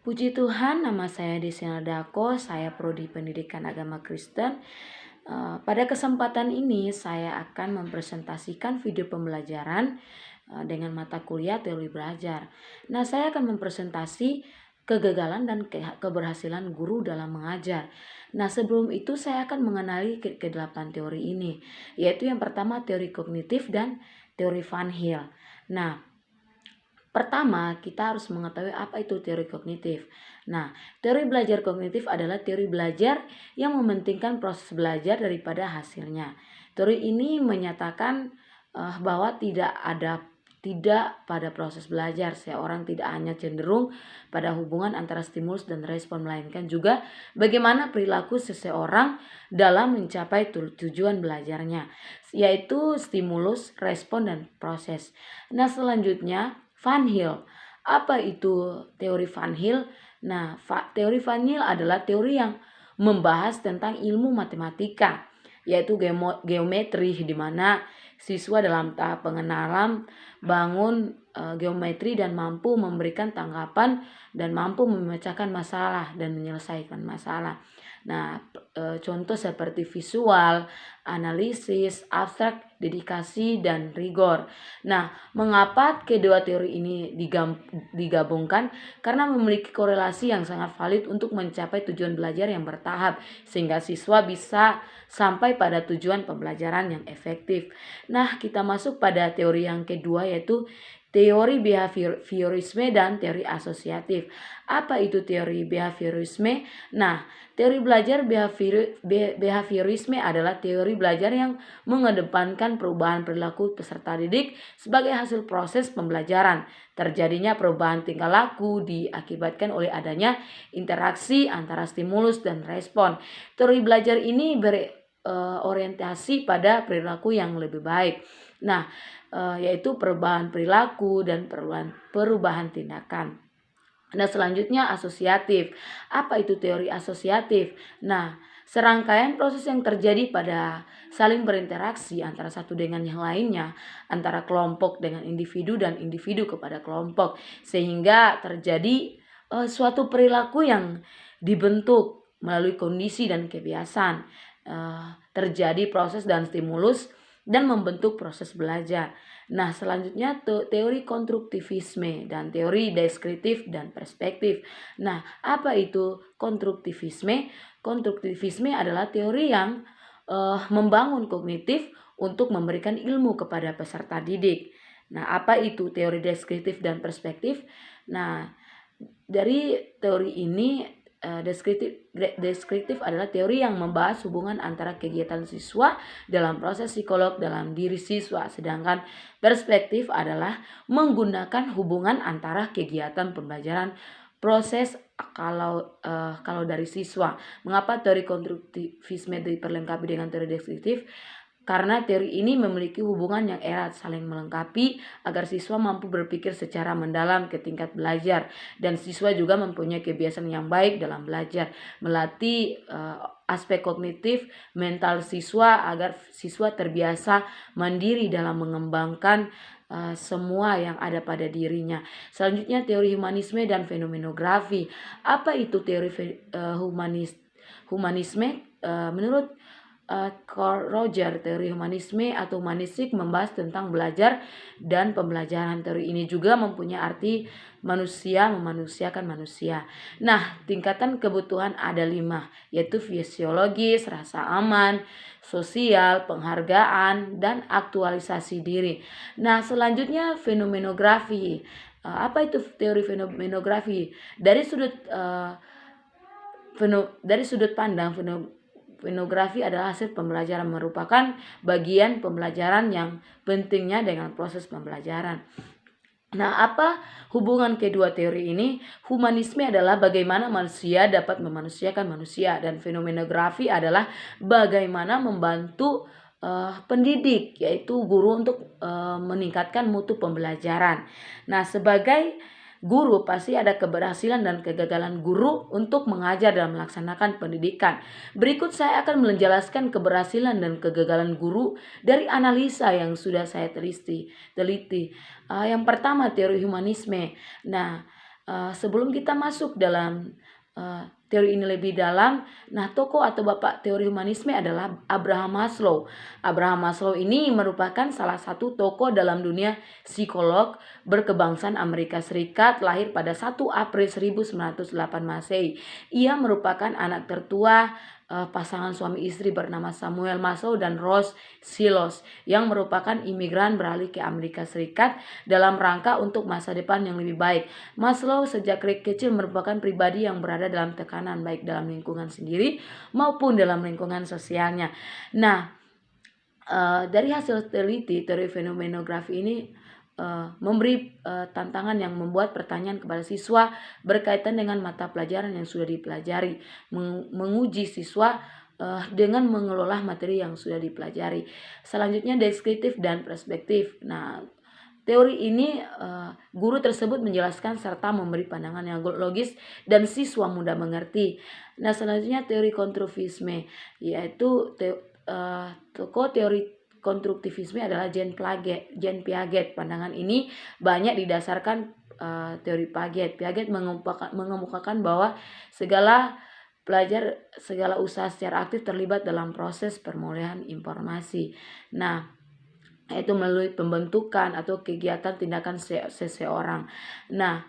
Puji Tuhan, nama saya Desina Dako, saya Prodi Pendidikan Agama Kristen. Pada kesempatan ini saya akan mempresentasikan video pembelajaran dengan mata kuliah teori belajar. Nah, saya akan mempresentasi kegagalan dan keberhasilan guru dalam mengajar. Nah, sebelum itu saya akan mengenali ke-8 teori ini, yaitu yang pertama teori kognitif dan teori Van Hill. Nah, pertama, kita harus mengetahui apa itu teori kognitif. Nah, teori belajar kognitif adalah teori belajar yang mementingkan proses belajar daripada hasilnya. Teori ini menyatakan bahwa tidak pada proses belajar. Seorang tidak hanya cenderung pada hubungan antara stimulus dan respon, melainkan juga bagaimana perilaku seseorang dalam mencapai tujuan belajarnya, yaitu stimulus, respon, dan proses. Nah, selanjutnya Van Hill. Apa itu teori Van Hill? Nah, teori Van Hill adalah teori yang membahas tentang ilmu matematika, yaitu geometri, di mana siswa dalam tahap pengenalan bangun geometri dan mampu memberikan tanggapan dan mampu memecahkan masalah dan menyelesaikan masalah. Nah, contoh seperti visual, analisis, abstrak, dedikasi, dan rigor. Nah, mengapa kedua teori ini digabungkan? Karena memiliki korelasi yang sangat valid untuk mencapai tujuan belajar yang bertahap, sehingga siswa bisa sampai pada tujuan pembelajaran yang efektif. Nah, kita masuk pada teori yang kedua, yaitu teori behaviorisme dan teori asosiatif. Apa itu teori behaviorisme? Nah, teori belajar behaviorisme adalah teori belajar yang mengedepankan perubahan perilaku peserta didik sebagai hasil proses pembelajaran. Terjadinya perubahan tingkah laku diakibatkan oleh adanya interaksi antara stimulus dan respon. Teori belajar ini berorientasi pada perilaku yang lebih baik. Nah, yaitu perubahan perilaku dan perubahan tindakan. Nah, selanjutnya asosiatif. Apa itu teori asosiatif? Nah, serangkaian proses yang terjadi pada saling berinteraksi antara satu dengan yang lainnya, antara kelompok dengan individu dan individu kepada kelompok, sehingga terjadi suatu perilaku yang dibentuk melalui kondisi dan kebiasaan. Terjadi proses dan stimulus dan membentuk proses belajar. Nah, selanjutnya teori konstruktivisme dan teori deskriptif dan perspektif. Nah, apa itu konstruktivisme? Konstruktivisme adalah teori yang membangun kognitif untuk memberikan ilmu kepada peserta didik. Nah, apa itu teori deskriptif dan perspektif? Nah, dari teori ini deskriptif adalah teori yang membahas hubungan antara kegiatan siswa dalam proses psikolog dalam diri siswa, sedangkan perspektif adalah menggunakan hubungan antara kegiatan pembelajaran proses kalau dari siswa. Mengapa teori konstruktivisme diperlengkapi dengan teori deskriptif? Karena teori ini memiliki hubungan yang erat saling melengkapi agar siswa mampu berpikir secara mendalam ke tingkat belajar, dan siswa juga mempunyai kebiasaan yang baik dalam belajar, melatih aspek kognitif mental siswa agar siswa terbiasa mandiri dalam mengembangkan semua yang ada pada dirinya. Selanjutnya teori humanisme dan fenomenografi. Apa itu teori humanisme? Menurut Carl Roger, teori humanisme atau humanistik membahas tentang belajar dan pembelajaran. Teori ini juga mempunyai arti manusia memanusiakan manusia. Nah, tingkatan kebutuhan ada 5, yaitu fisiologis, rasa aman, sosial, penghargaan, dan aktualisasi diri. Nah, selanjutnya fenomenografi. Apa itu teori fenomenografi? Dari sudut pandang fenomenografi adalah hasil pembelajaran, merupakan bagian pembelajaran yang pentingnya dengan proses pembelajaran. Nah, apa hubungan kedua teori ini? Humanisme adalah bagaimana manusia dapat memanusiakan manusia, dan fenomenografi adalah bagaimana membantu pendidik, yaitu guru, untuk meningkatkan mutu pembelajaran. Nah, sebagai guru pasti ada keberhasilan dan kegagalan guru untuk mengajar dan melaksanakan pendidikan. Berikut saya akan menjelaskan keberhasilan dan kegagalan guru dari analisa yang sudah saya teliti. Yang pertama, teori humanisme. Nah, Sebelum kita masuk dalam teori ini lebih dalam, nah tokoh atau bapak teori humanisme adalah Abraham Maslow. Abraham Maslow ini merupakan salah satu tokoh dalam dunia psikolog berkebangsaan Amerika Serikat, lahir pada 1 April 1908 Masehi. Ia merupakan anak tertua pasangan suami istri bernama Samuel Maslow dan Rose Silos yang merupakan imigran beralih ke Amerika Serikat dalam rangka untuk masa depan yang lebih baik. Maslow sejak kecil merupakan pribadi yang berada dalam tekanan baik dalam lingkungan sendiri maupun dalam lingkungan sosialnya. Nah, dari hasil teliti teori fenomenografi ini memberi tantangan yang membuat pertanyaan kepada siswa berkaitan dengan mata pelajaran yang sudah dipelajari, menguji siswa dengan mengelola materi yang sudah dipelajari. Selanjutnya deskriptif dan perspektif. Nah, teori ini guru tersebut menjelaskan serta memberi pandangan yang logis dan siswa mudah mengerti. Nah, selanjutnya teori konstruktivisme, yaitu tokoh teori konstruktivisme adalah Jean Piaget. Pandangan ini banyak didasarkan teori Piaget. Piaget mengemukakan bahwa segala usaha secara aktif terlibat dalam proses pemulihan informasi. Nah, yaitu melalui pembentukan atau kegiatan tindakan seseorang. Nah,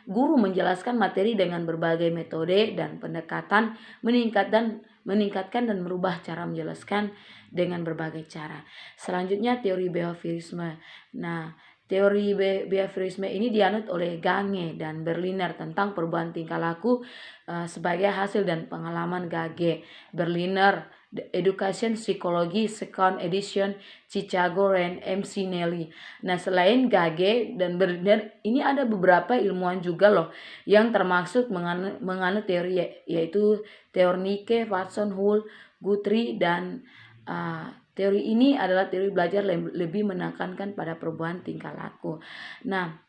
guru menjelaskan materi dengan berbagai metode dan pendekatan, meningkatkan dan merubah cara menjelaskan dengan berbagai cara. Selanjutnya teori behaviorisme. Nah, teori behaviorisme ini dianut oleh Gange dan Berliner tentang perubahan tingkah laku sebagai hasil dan pengalaman Gage. Berliner Education Psychology Second Edition, Chicago Ren MC Nelly. Nah, selain Gage dan Berliner, ini ada beberapa ilmuwan juga loh yang termasuk menganut teori yaitu Teornike, Watson, Hull, Guthrie, dan teori ini adalah teori belajar lebih menekankan pada perubahan tingkah laku. Nah,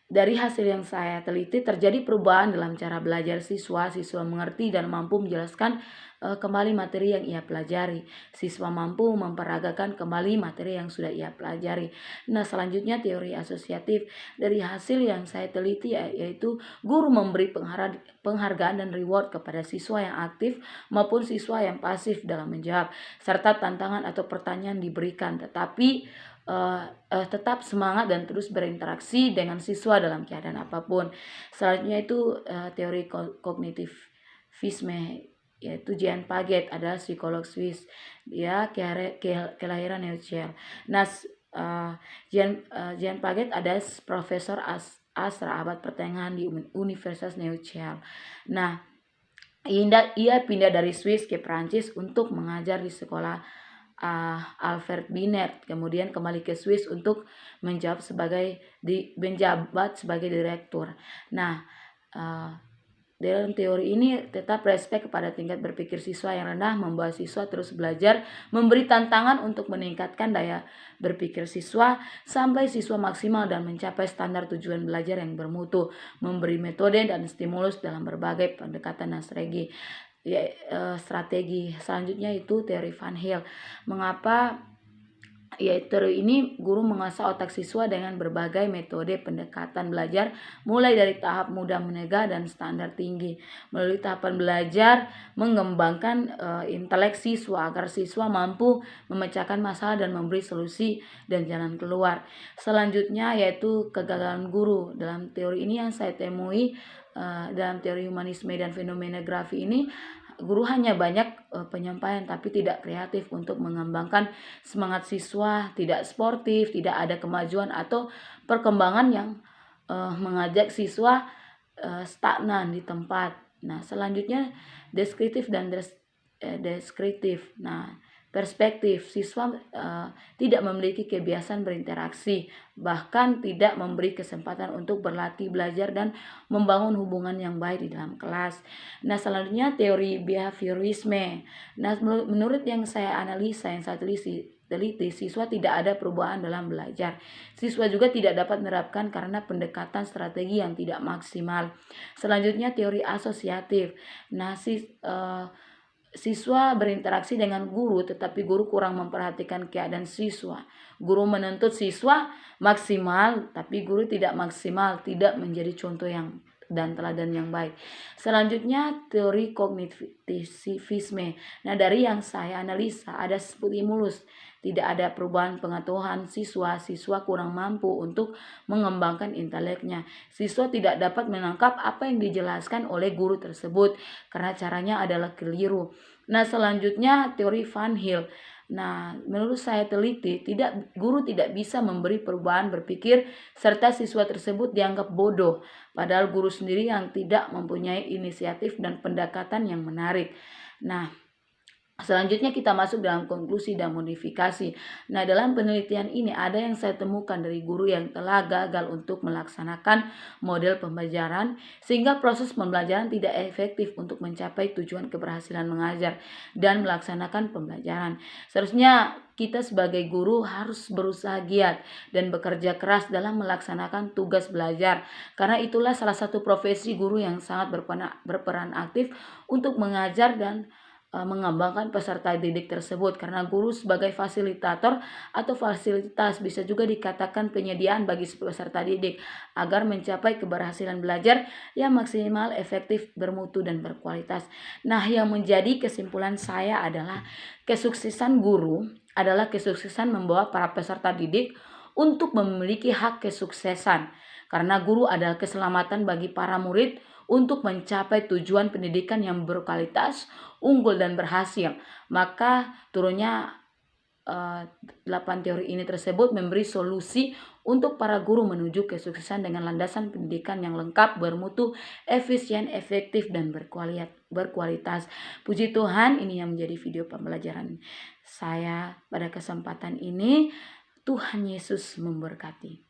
dari hasil yang saya teliti terjadi perubahan dalam cara belajar siswa mengerti dan mampu menjelaskan kembali materi yang ia pelajari. Siswa mampu memperagakan kembali materi yang sudah ia pelajari. Nah, selanjutnya teori asosiatif. Dari hasil yang saya teliti yaitu guru memberi penghargaan dan reward kepada siswa yang aktif maupun siswa yang pasif dalam menjawab, serta tantangan atau pertanyaan diberikan, tetapi tetap semangat dan terus berinteraksi dengan siswa dalam keadaan apapun. Selanjutnya itu teori kognitivisme, yaitu Jean Piaget adalah psikolog Swiss. Dia kelahiran Neuchâtel. Nah, Jean Piaget adalah profesor astra abad pertengahan di Universitas Neuchâtel. Nah, ia pindah dari Swiss ke Prancis untuk mengajar di sekolah Albert Binet, kemudian kembali ke Swiss untuk menjabat sebagai direktur. Nah, dalam teori ini tetap respek kepada tingkat berpikir siswa yang rendah, membawa siswa terus belajar, memberi tantangan untuk meningkatkan daya berpikir siswa sampai siswa maksimal dan mencapai standar tujuan belajar yang bermutu, memberi metode dan stimulus dalam berbagai pendekatan dan strategi. Selanjutnya itu teori Van Hill. Mengapa? Yaitu teori ini guru mengasah otak siswa dengan berbagai metode pendekatan belajar, mulai dari tahap mudah menegak dan standar tinggi. Melalui tahapan belajar mengembangkan intelek siswa agar siswa mampu memecahkan masalah dan memberi solusi dan jalan keluar. Selanjutnya yaitu kegagalan guru. Dalam teori ini yang saya temui dalam teori humanisme dan fenomenografi ini, guru hanya banyak penyampaian tapi tidak kreatif untuk mengembangkan semangat siswa, tidak sportif, tidak ada kemajuan atau perkembangan yang mengajak siswa stagnan di tempat. Nah, selanjutnya deskriptif dan deskriptif. Nah, perspektif, siswa tidak memiliki kebiasaan berinteraksi, bahkan tidak memberi kesempatan untuk berlatih belajar dan membangun hubungan yang baik di dalam kelas. Nah, selanjutnya teori behaviorisme. Nah, menurut yang saya analisa, yang saya teliti, siswa tidak ada perubahan dalam belajar. Siswa juga tidak dapat menerapkan karena pendekatan strategi yang tidak maksimal. Selanjutnya teori asosiatif. Nah, siswa berinteraksi dengan guru, tetapi guru kurang memperhatikan keadaan siswa. Guru menuntut siswa maksimal, tapi guru tidak maksimal, tidak menjadi contoh yang dan teladan yang baik. Selanjutnya teori kognitivisme. Nah, dari yang saya analisa ada stimulus, tidak ada perubahan pengetahuan siswa kurang mampu untuk mengembangkan inteleknya. Siswa tidak dapat menangkap apa yang dijelaskan oleh guru tersebut karena caranya adalah keliru. Nah, selanjutnya teori Van Hill. Nah, menurut saya teliti, guru tidak bisa memberi perubahan berpikir serta siswa tersebut dianggap bodoh, padahal guru sendiri yang tidak mempunyai inisiatif dan pendekatan yang menarik. Nah, selanjutnya kita masuk dalam konklusi dan modifikasi. Nah, dalam penelitian ini ada yang saya temukan dari guru yang telah gagal untuk melaksanakan model pembelajaran sehingga proses pembelajaran tidak efektif untuk mencapai tujuan keberhasilan mengajar dan melaksanakan pembelajaran. Seharusnya kita sebagai guru harus berusaha giat dan bekerja keras dalam melaksanakan tugas belajar, karena itulah salah satu profesi guru yang sangat berperan aktif untuk mengajar dan mengembangkan peserta didik tersebut, karena guru sebagai fasilitator atau fasilitas bisa juga dikatakan penyediaan bagi peserta didik agar mencapai keberhasilan belajar yang maksimal, efektif, bermutu, dan berkualitas. Nah, yang menjadi kesimpulan saya adalah kesuksesan guru adalah kesuksesan membawa para peserta didik untuk memiliki hak kesuksesan, karena guru adalah keselamatan bagi para murid untuk mencapai tujuan pendidikan yang berkualitas, unggul, dan berhasil. Maka turunnya 8 teori ini tersebut memberi solusi untuk para guru menuju kesuksesan dengan landasan pendidikan yang lengkap, bermutu, efisien, efektif, dan berkualitas. Puji Tuhan, ini yang menjadi video pembelajaran saya pada kesempatan ini. Tuhan Yesus memberkati.